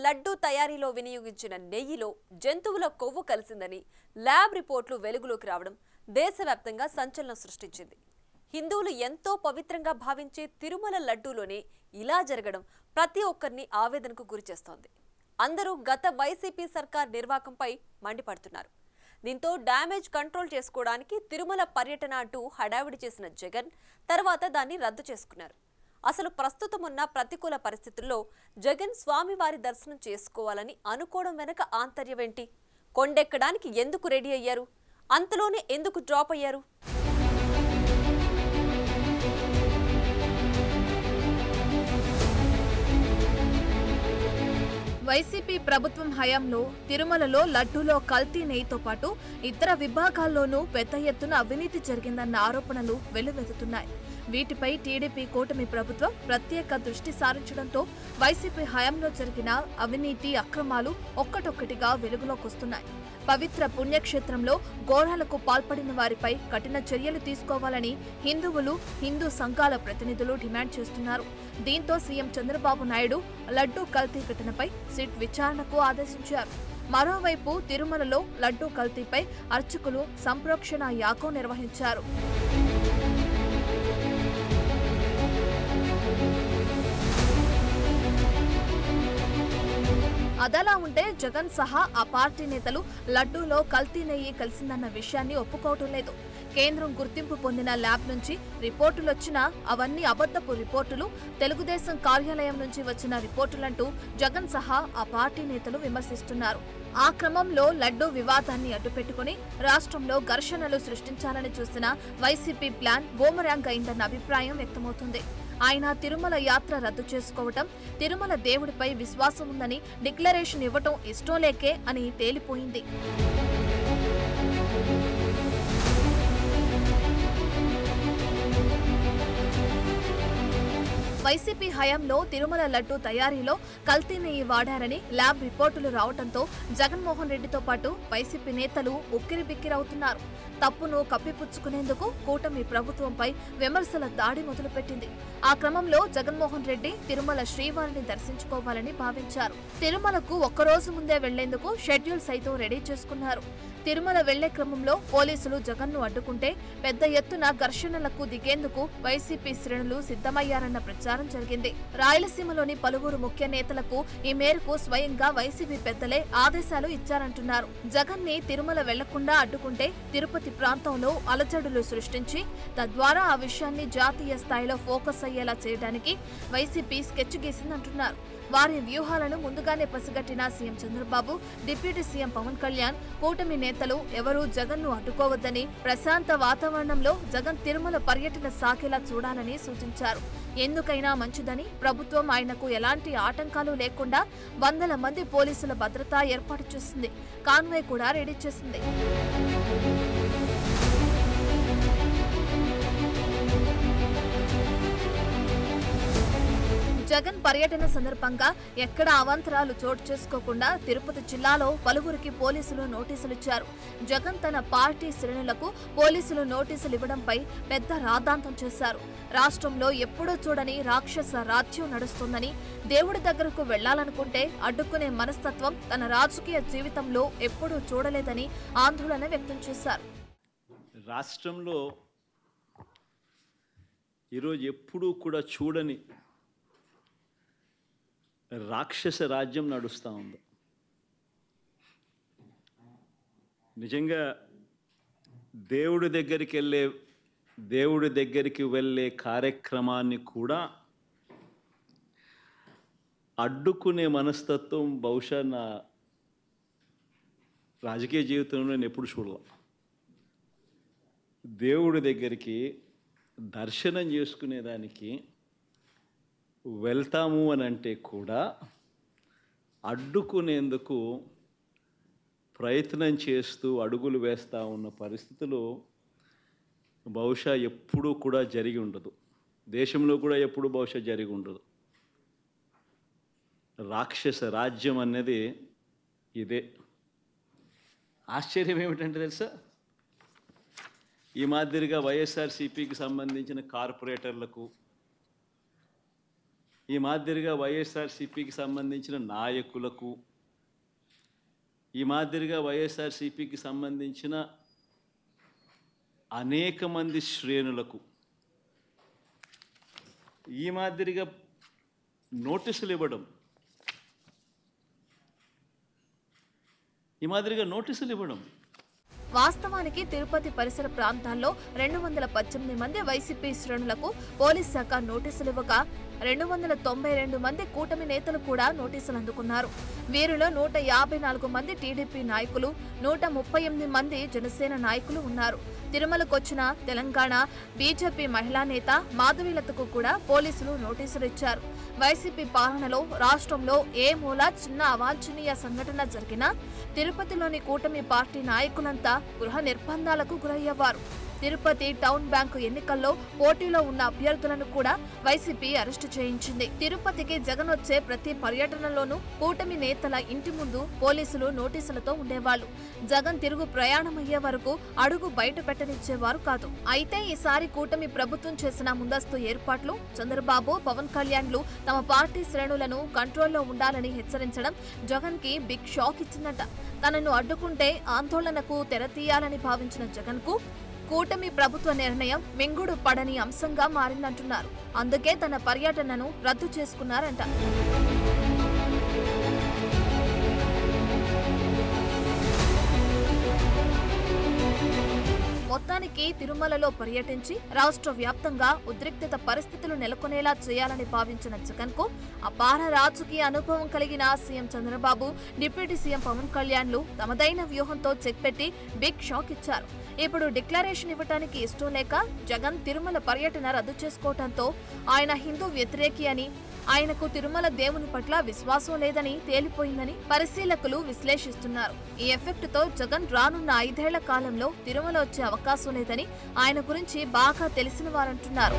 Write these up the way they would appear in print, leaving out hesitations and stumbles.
లడ్డూ తయారీలో వినియోగించిన నెయ్యిలో జంతువుల కొవ్వు కలిసిందని ల్యాబ్ రిపోర్టులు వెలుగులోకి రావడం దేశవ్యాప్తంగా సంచలనం సృష్టించింది. హిందువులు ఎంతో పవిత్రంగా భావించే తిరుమల లడ్డూలోనే ఇలా జరగడం ప్రతి ఒక్కరిని ఆవేదనకు గురిచేస్తోంది. అందరూ గత వైసీపీ సర్కార్ నిర్వాకంపై మండిపడుతున్నారు. దీంతో డ్యామేజ్ కంట్రోల్ చేసుకోవడానికి తిరుమల పర్యటన అంటూ హడావిడి చేసిన జగన్ తర్వాత దాన్ని రద్దు చేసుకున్నారు. అసలు ప్రస్తుతం ఉన్న ప్రతికూల పరిస్థితుల్లో జగన్ స్వామివారి దర్శనం చేసుకోవాలని అనుకోవడం వెనక ఆంతర్యమేంటి? కొండెక్కడానికి ఎందుకు రెడీ అయ్యారు? అంతలోనే ఎందుకు డ్రాప్ అయ్యారు? వైసీపీ ప్రభుత్వం హయాంలో తిరుమలలో లడ్డూలో కల్తీ నెయ్యితో పాటు ఇతర విభాగాల్లోనూ పెద్ద ఎత్తున అవినీతి జరిగిందన్న ఆరోపణలు వెల్లువెత్తుతున్నాయి. వీటిపై టీడీపీ కూటమి ప్రభుత్వం ప్రత్యేక దృష్టి సారించడంతో వైసీపీ హయాంలో జరిగిన అవినీతి అక్రమాలు ఒక్కటొక్కటిగా వెలుగులోకొస్తున్నాయి. పవిత్ర పుణ్యక్షేత్రంలో ఘోరాలకు పాల్పడిన వారిపై కఠిన చర్యలు తీసుకోవాలని హిందువులు, హిందూ సంఘాల ప్రతినిధులు డిమాండ్ చేస్తున్నారు. దీంతో సీఎం చంద్రబాబు నాయుడు లడ్డూ కల్తీ ఘటనపై సిట్ విచారణకు ఆదేశించారు. మరోవైపు తిరుమలలో లడ్డూ కల్తీపై అర్చకులు సంప్రోక్షణ యాగం నిర్వహించారు. అదలా ఉంటే జగన్ సహా ఆ పార్టీ నేతలు లడ్డూలో కల్తీ నెయ్యి కలిసిందన్న విషయాన్ని ఒప్పుకోవటం లేదు. కేంద్రం గుర్తింపు పొందిన ల్యాబ్ నుంచి రిపోర్టులొచ్చినా అవన్నీ అబద్ధపు రిపోర్టులు, తెలుగుదేశం కార్యాలయం నుంచి వచ్చిన రిపోర్టులంటూ జగన్ సహా ఆ పార్టీ నేతలు విమర్శిస్తున్నారు. ఆ క్రమంలో లడ్డూ వివాదాన్ని అడ్డుపెట్టుకుని రాష్ట్రంలో ఘర్షణలు సృష్టించాలని చూసిన వైసీపీ ప్లాన్ బూమరాంగ్ అయిందన్న అభిప్రాయం వ్యక్తమవుతుంది. ఆయన తిరుమల యాత్ర రద్దు చేసుకోవటం, తిరుమల దేవుడిపై విశ్వాసం ఉందని డిక్లరేషన్ ఇవ్వటం ఇష్టం లేకే అని తేలిపోయింది. వైసీపీ హయాంలో తిరుమల లడ్డూ తయారీలో కల్తీ నెయ్యి వాడారని ల్యాబ్ రిపోర్టులు రావడంతో జగన్మోహన్ రెడ్డితో పాటు వైసీపీ నేతలు ఉక్కిరిబిక్కిరవుతున్నారు. తప్పును కప్పిపుచ్చుకునేందుకు కూటమి ప్రభుత్వంపై విమర్శల దాడి మొదలుపెట్టింది. ఆ క్రమంలో జగన్మోహన్ రెడ్డి తిరుమల శ్రీవారిని దర్శించుకోవాలని భావించారు. తిరుమలకు ఒక్కరోజు ముందే వెళ్లేందుకు షెడ్యూల్ సైతం రెడీ చేసుకున్నారు. తిరుమల వెళ్లే క్రమంలో పోలీసులు జగన్ను అడ్డుకుంటే పెద్ద ఎత్తున ఘర్షణలకు దిగేందుకు వైసీపీ శ్రేణులు సిద్ధమయ్యారన్న ప్రచారం జరిగింది. రాయలసీమలోని పలువురు ముఖ్య నేతలకు ఈ మేరకు స్వయంగా వైసీపీ పెద్దలే ఆదేశాలు ఇచ్చారంటున్నారు. జగన్ ని తిరుమల వెళ్లకుండా అడ్డుకుంటే తిరుపతి ప్రాంతంలో అలజడులు సృష్టించి తద్వారా ఆ విషయాన్ని జాతీయ స్థాయిలో ఫోకస్ అయ్యేలా చేయడానికి వైసీపీ స్కెచ్ గీసిందంటున్నారు. వారి వ్యూహాలను ముందుగానే పసిగట్టిన CM Chandrababu, deputy CM Pawan Kalyan, కూటమి నేతలు ఎవరూ జగన్ను అడ్డుకోవద్దని, ప్రశాంత వాతావరణంలో జగన్ తిరుమల పర్యటన సాగేలా చూడాలని సూచించారు. ఎందుకైనా మంచిదని ప్రభుత్వం ఆయనకు ఎలాంటి ఆటంకాలు లేకుండా వందల మంది పోలీసుల భద్రత ఏర్పాటు చేసింది. కాన్వాయ్ కూడా రెడీ చేసింది. జగన్ పర్యటన సందర్భంగా ఎక్కడ అవాంతరాలు చోటు చేసుకోకుండా తిరుపతి జిల్లాలో పలువురికి పోలీసులు నోటీసులిచ్చారు. జగన్ తన పార్టీ శ్రేణులకు పోలీసులు నోటీసులు ఇవ్వడంపై పెద్ద రాద్ధాంతం చేశారు. రాష్ట్రంలో ఎప్పుడూ చూడని రాక్షస రాజ్యం నడుస్తుందని, దేవుడి దగ్గరకు వెళ్లాలనుకుంటే అడ్డుకునే మనస్తత్వం తన రాజకీయ జీవితంలో ఎప్పుడూ చూడలేదని ఆందోళన వ్యక్తం చేశారు. రాష్ట్రంలో ఈరోజు ఎప్పుడూ కూడా చూడని రాక్షస రాజ్యం నడుస్తూ ఉంది. నిజంగా దేవుడి దగ్గరికి వెళ్ళే కార్యక్రమాన్ని కూడా అడ్డుకునే మనస్తత్వం బహుశా నా రాజకీయ జీవితంలో నేను ఎప్పుడు చూడలే. దేవుడి దగ్గరికి దర్శనం చేసుకునేదానికి వెళ్తాము అని అంటే కూడా అడ్డుకునేందుకు ప్రయత్నం చేస్తూ అడుగులు వేస్తూ ఉన్న పరిస్థితులు బహుశా ఎప్పుడూ కూడా జరిగి ఉండదు. దేశంలో కూడా ఎప్పుడు బహుశా జరిగి ఉండదు. రాక్షస రాజ్యం అనేది ఇదే. ఆశ్చర్యం ఏమిటంటే తెలుసా, ఈ మాదిరిగా వైఎస్ఆర్సీపీకి సంబంధించిన కార్పొరేటర్లకు ఈ మాదిరిగా వైఎస్ఆర్సీపీకి సంబంధించిన నాయకులకు, ఈ మాదిరిగా వైఎస్ఆర్సీపీకి సంబంధించిన అనేక మంది శ్రేణులకు ఈ మాదిరిగా నోటీసులు ఇవ్వడం, వాస్తవానికి తిరుపతి పరిసర ప్రాంతాల్లో 218 మంది వైసీపీ శ్రేణులకు పోలీస్ శాఖ నోటీసులు ఇవ్వగా 292 మంది కూటమి నేతలు కూడా నోటీసులు అందుకున్నారు. వీరిలో 154 మంది టీడీపీ నాయకులు, 138 మంది జనసేన నాయకులు ఉన్నారు. తిరుమలకొచ్చిన తెలంగాణ బీజేపీ మహిళా నేత మాధవీలతకు కూడా పోలీసులు నోటీసులు ఇచ్చారు. వైసీపీ పాలనలో రాష్ట్రంలో ఏ మూల చిన్న అవాంఛనీయ సంఘటన జరిగినా తిరుపతిలోని కూటమి పార్టీ నాయకులంతా గృహ నిర్బంధాలకు గురయ్యేవారు. తిరుపతి టౌన్ బ్యాంకు ఎన్నికల్లో పోటీలో ఉన్న అభ్యర్థులను కూడా వైసీపీ అరెస్టు చేయించింది. తిరుపతికి జగన్ వచ్చే ప్రతి పర్యటనలోనూ కూటమి నేతల ఇంటి ముందు పోలీసులు నోటీసులతో ఉండేవాళ్లు. జగన్ తిరుగు ప్రయాణమయ్యే వరకు అడుగు బయట పెట్టనిచ్చేవారు కాదు. అయితే ఈసారి కూటమి ప్రభుత్వం చేసిన ముందస్తు ఏర్పాట్లు, చంద్రబాబు, పవన్ కళ్యాణ్లు తమ పార్టీ శ్రేణులను కంట్రోల్లో ఉండాలని హెచ్చరించడం జగన్ కి బిగ్ షాక్ ఇచ్చిందట. తనను అడ్డుకుంటే ఆందోళనకు తెరతీయాలని భావించిన జగన్ కు కూటమి ప్రభుత్వ నిర్ణయం మింగుడు పడని అంశంగా మారిందంటున్నారు. అందుకే తన పర్యటనను రద్దు చేసుకున్నారంట. మొత్తానికి తిరుమలలో పర్యటించి రాష్ట్ర వ్యాప్తంగా ఉద్రిక్తత పరిస్థితులు నెలకొనేలా చేయాలని భావించిన జగన్ కు అపార రాజకీయ అనుభవం కలిగిన CM Chandrababu, deputy CM Pawan కళ్యాణ్లు తమదైన వ్యూహంతో చెక్ పెట్టి బిగ్ షాక్ ఇచ్చారు. ఇప్పుడు డిక్లరేషన్ ఇవ్వడానికి ఇష్టం లేక జగన్ తిరుమల పర్యటన రద్దు చేసుకోవడంతో ఆయన హిందూ వ్యతిరేకి అని, ఆయనకు తిరుమల దేవుని పట్ల విశ్వాసం లేదని తేలిపోయిందని పరిశీలకులు విశ్లేషిస్తున్నారు. ఈ ఎఫెక్ట్ తో జగన్ రానున్న 5 ఏళ్ల కాలంలో తిరుమల వచ్చే అవకాశం లేదని ఆయన గురించి బాగా తెలిసిన వారంటున్నారు.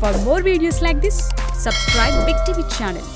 For more videos like this, subscribe Big TV channel.